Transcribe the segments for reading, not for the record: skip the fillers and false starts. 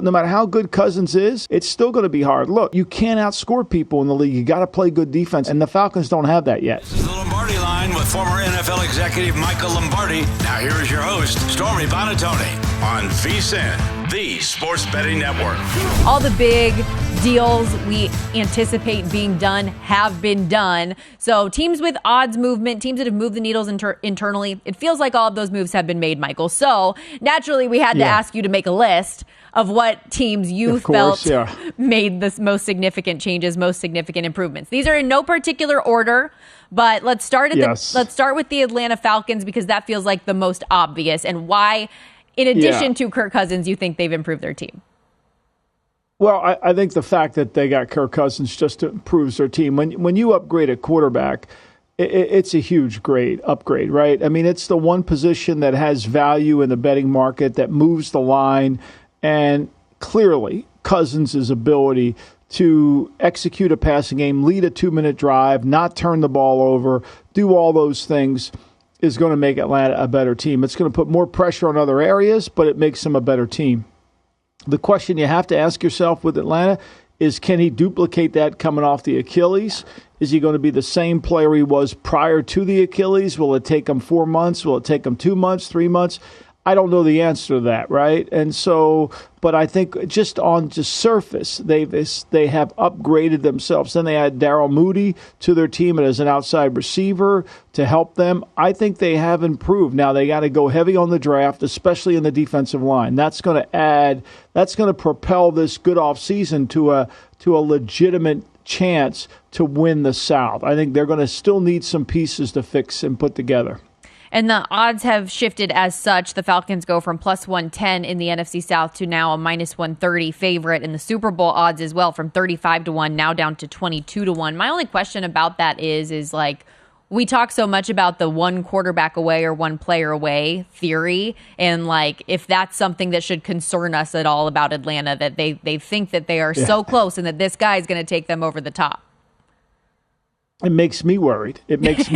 No matter how good Cousins is, it's still going to be hard. Look, you can't outscore people in the league. You got to play good defense, and the Falcons don't have that yet. This is the Lombardi Line with former NFL executive Michael Lombardi. Now here is your host, Stormy Buonantony, on VSiN, the sports betting network. All the big deals we anticipate being done have been done. So teams with odds movement, teams that have moved the needles internally, it feels like all of those moves have been made, Michael. So naturally, we had to ask you to make a list of what teams you felt made the most significant changes, most significant improvements. These are in no particular order, but let's start with the Atlanta Falcons, because that feels like the most obvious, and why, in addition to Kirk Cousins, you think they've improved their team. Well, I think the fact that they got Kirk Cousins just improves their team. When you upgrade a quarterback, it's a huge upgrade, right? I mean, it's the one position that has value in the betting market, that moves the line. And clearly, Cousins' ability to execute a passing game, lead a 2-minute drive, not turn the ball over, do all those things is going to make Atlanta a better team. It's going to put more pressure on other areas, but it makes them a better team. The question you have to ask yourself with Atlanta is, can he duplicate that coming off the Achilles? Is he going to be the same player he was prior to the Achilles? Will it take him 4 months? Will it take him 2 months, 3 months? I don't know the answer to that, right? And so, but I think just on the surface, they have upgraded themselves. Then they add Darryl Moody to their team as an outside receiver to help them. I think they have improved. Now they got to go heavy on the draft, especially in the defensive line. That's going to propel this good offseason to a legitimate chance to win the South. I think they're going to still need some pieces to fix and put together. And the odds have shifted as such. The Falcons go from plus 110 in the NFC South to now a minus 130 favorite. And the Super Bowl odds as well, from 35-1 now down to 22-1. My only question about that is like, we talk so much about the one quarterback away or one player away theory. And like, if that's something that should concern us at all about Atlanta, that they think that they are so close and that this guy is going to take them over the top. It makes me worried. Because,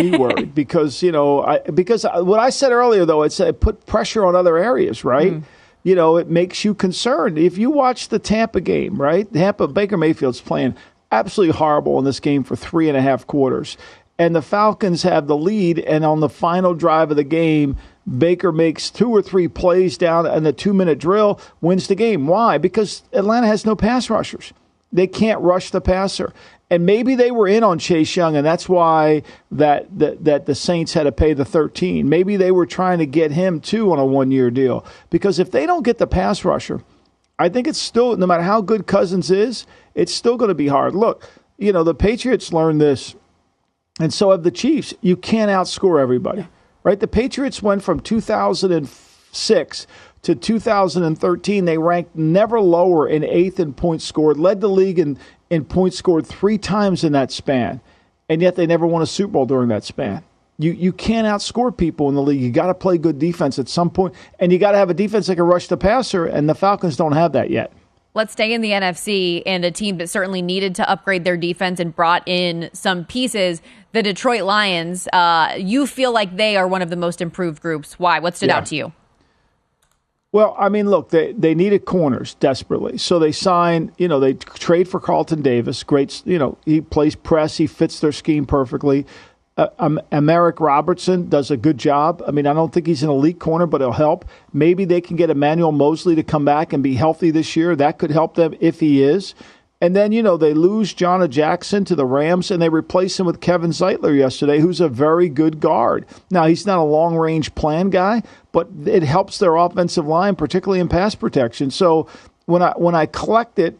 because what I said earlier, though, it put pressure on other areas, right? It makes you concerned. If you watch the Tampa game, right? Baker Mayfield's playing absolutely horrible in this game for 3.5 quarters. And the Falcons have the lead, and on the final drive of the game, Baker makes 2 or 3 plays down in the 2-minute drill, wins the game. Why? Because Atlanta has no pass rushers. They can't rush the passer. And maybe they were in on Chase Young, and that's why that the Saints had to pay the 13. Maybe they were trying to get him, too, on a 1-year deal. Because if they don't get the pass rusher, I think it's still, no matter how good Cousins is, it's still going to be hard. Look, the Patriots learned this, and so have the Chiefs. You can't outscore everybody, right? The Patriots went from 2006 to 2013. They ranked never lower in 8th in points scored, led the league in points scored 3 times in that span, and yet they never won a Super Bowl during that span. You can't outscore people in the league. You got to play good defense at some point, and you got to have a defense that can rush the passer, and the Falcons don't have that yet. Let's stay in the NFC, and a team that certainly needed to upgrade their defense and brought in some pieces, the Detroit Lions. You feel like they are one of the most improved groups. Why? What stood out to you? Well, I mean, look, they needed corners desperately. So they signed, they trade for Carlton Davis. Great, he plays press. He fits their scheme perfectly. Emerick Robertson does a good job. I mean, I don't think he's an elite corner, but he'll help. Maybe they can get Emmanuel Mosley to come back and be healthy this year. That could help them if he is. And then, they lose Jonah Jackson to the Rams, and they replace him with Kevin Zeitler yesterday, who's a very good guard. Now, he's not a long-range plan guy, but it helps their offensive line, particularly in pass protection. So when I collect it,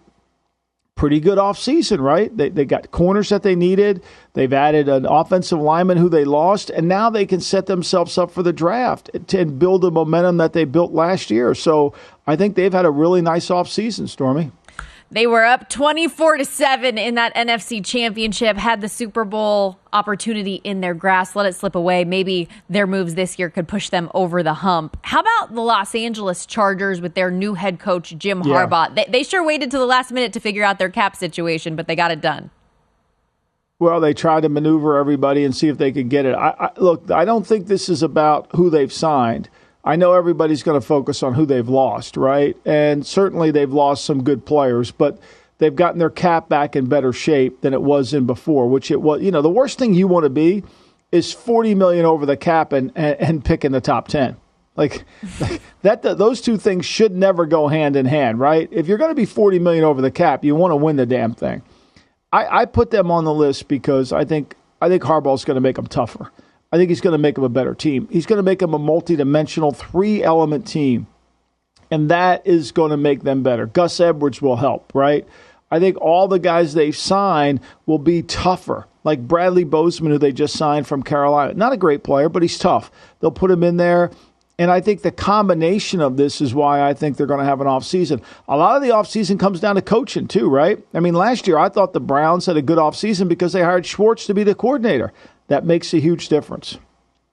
pretty good offseason, right? They got corners that they needed. They've added an offensive lineman who they lost, and now they can set themselves up for the draft and build the momentum that they built last year. So I think they've had a really nice offseason, Stormy. They were up 24-7 in that NFC Championship, had the Super Bowl opportunity in their grasp, let it slip away. Maybe their moves this year could push them over the hump. How about the Los Angeles Chargers with their new head coach, Jim Harbaugh? They sure waited to the last minute to figure out their cap situation, but they got it done. Well, they tried to maneuver everybody and see if they could get it. Look, I don't think this is about who they've signed. I know everybody's going to focus on who they've lost, right? And certainly they've lost some good players, but they've gotten their cap back in better shape than it was in before, which it was. The worst thing you want to be is $40 million over the cap and pick in the top 10. Like that, those two things should never go hand in hand, right? If you're going to be $40 million over the cap, you want to win the damn thing. I put them on the list because I think Harbaugh's going to make them tougher. I think he's going to make them a better team. He's going to make them a multi-dimensional, 3-element team, and that is going to make them better. Gus Edwards will help, right? I think all the guys they've signed will be tougher, like Bradley Bozeman, who they just signed from Carolina. Not a great player, but he's tough. They'll put him in there. And I think the combination of this is why I think they're going to have an offseason. A lot of the offseason comes down to coaching too, right? I mean, last year I thought the Browns had a good offseason because they hired Schwartz to be the coordinator. That makes a huge difference.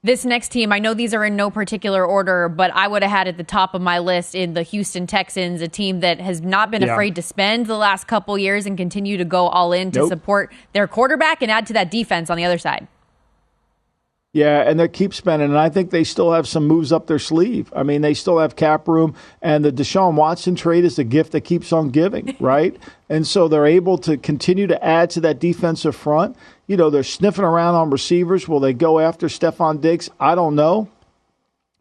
This next team, I know these are in no particular order, but I would have had at the top of my list in the Houston Texans, a team that has not been afraid to spend the last couple years and continue to go all in to support their quarterback and add to that defense on the other side. Yeah, and they keep spending, and I think they still have some moves up their sleeve. I mean, they still have cap room, and the Deshaun Watson trade is the gift that keeps on giving, right? And so they're able to continue to add to that defensive front. They're sniffing around on receivers. Will they go after Stephon Diggs? I don't know.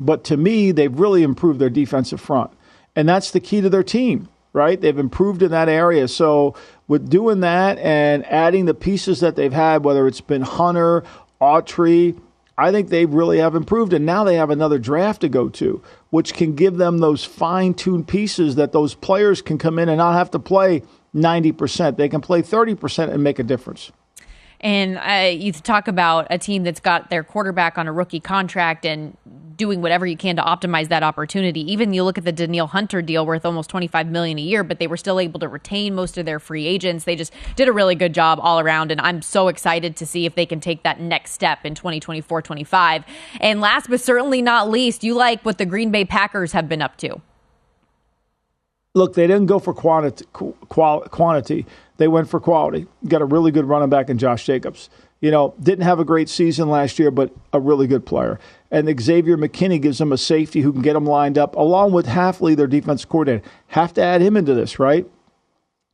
But to me, they've really improved their defensive front, and that's the key to their team, right? They've improved in that area. So with doing that and adding the pieces that they've had, whether it's been Hunter, Autry, I think they really have improved, and now they have another draft to go to, which can give them those fine-tuned pieces that those players can come in and not have to play 90%. They can play 30% and make a difference. And you talk about a team that's got their quarterback on a rookie contract and doing whatever you can to optimize that opportunity. Even you look at the Danielle Hunter deal worth almost $25 million a year, but they were still able to retain most of their free agents. They just did a really good job all around, and I'm so excited to see if they can take that next step in 2024-25. And last but certainly not least, you like what the Green Bay Packers have been up to. Look, they didn't go for quantity. They went for quality. Got a really good running back in Josh Jacobs. Didn't have a great season last year, but a really good player. And Xavier McKinney gives them a safety who can get them lined up, along with Hafley, their defense coordinator. Have to add him into this, right?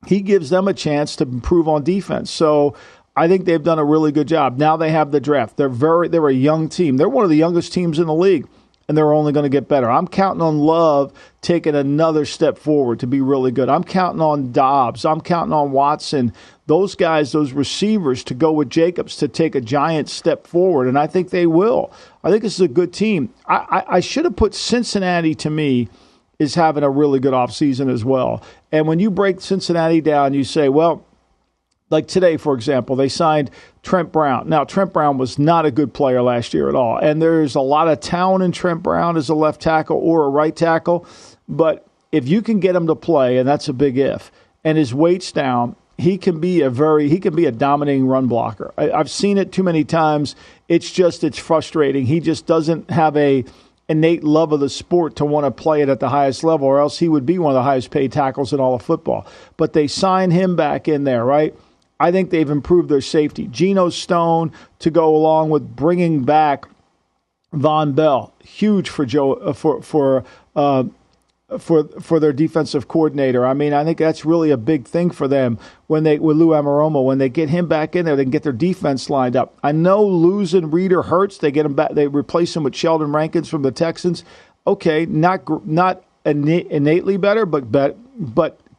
He gives them a chance to improve on defense. So I think they've done a really good job. Now they have the draft. They're a young team. They're one of the youngest teams in the league, and they're only going to get better. I'm counting on Love taking another step forward to be really good. I'm counting on Dobbs. I'm counting on Watson. Those guys, those receivers, to go with Jacobs to take a giant step forward, and I think they will. I think this is a good team. I should have put Cincinnati, to me, is having a really good offseason as well. And when you break Cincinnati down, you say, well, like today, for example, they signed Trent Brown. Now, Trent Brown was not a good player last year at all, and there's a lot of talent in Trent Brown as a left tackle or a right tackle. But if you can get him to play, and that's a big if, and his weight's down, he can be a dominating run blocker. I've seen it too many times. It's frustrating. He just doesn't have a innate love of the sport to want to play it at the highest level, or else he would be one of the highest paid tackles in all of football. But they sign him back in there, right? I think they've improved their safety. Geno Stone to go along with bringing back Von Bell, huge for their defensive coordinator. I mean, I think that's really a big thing for them with Lou Anarumo. When they get him back in there, they can get their defense lined up. I know losing Reader hurts. They get him back. They replace him with Sheldon Rankins from the Texans. Okay, not innately better, but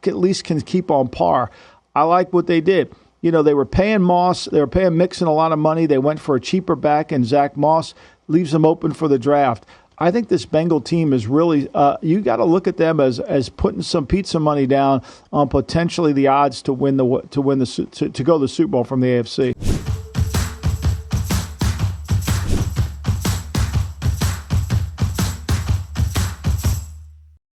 at least can keep on par. I like what they did. They were paying Moss. They were paying Mixon a lot of money. They went for a cheaper back, and Zach Moss leaves them open for the draft. I think this Bengal team is really you got to look at them as putting some pizza money down on potentially the odds to go to the Super Bowl from the AFC.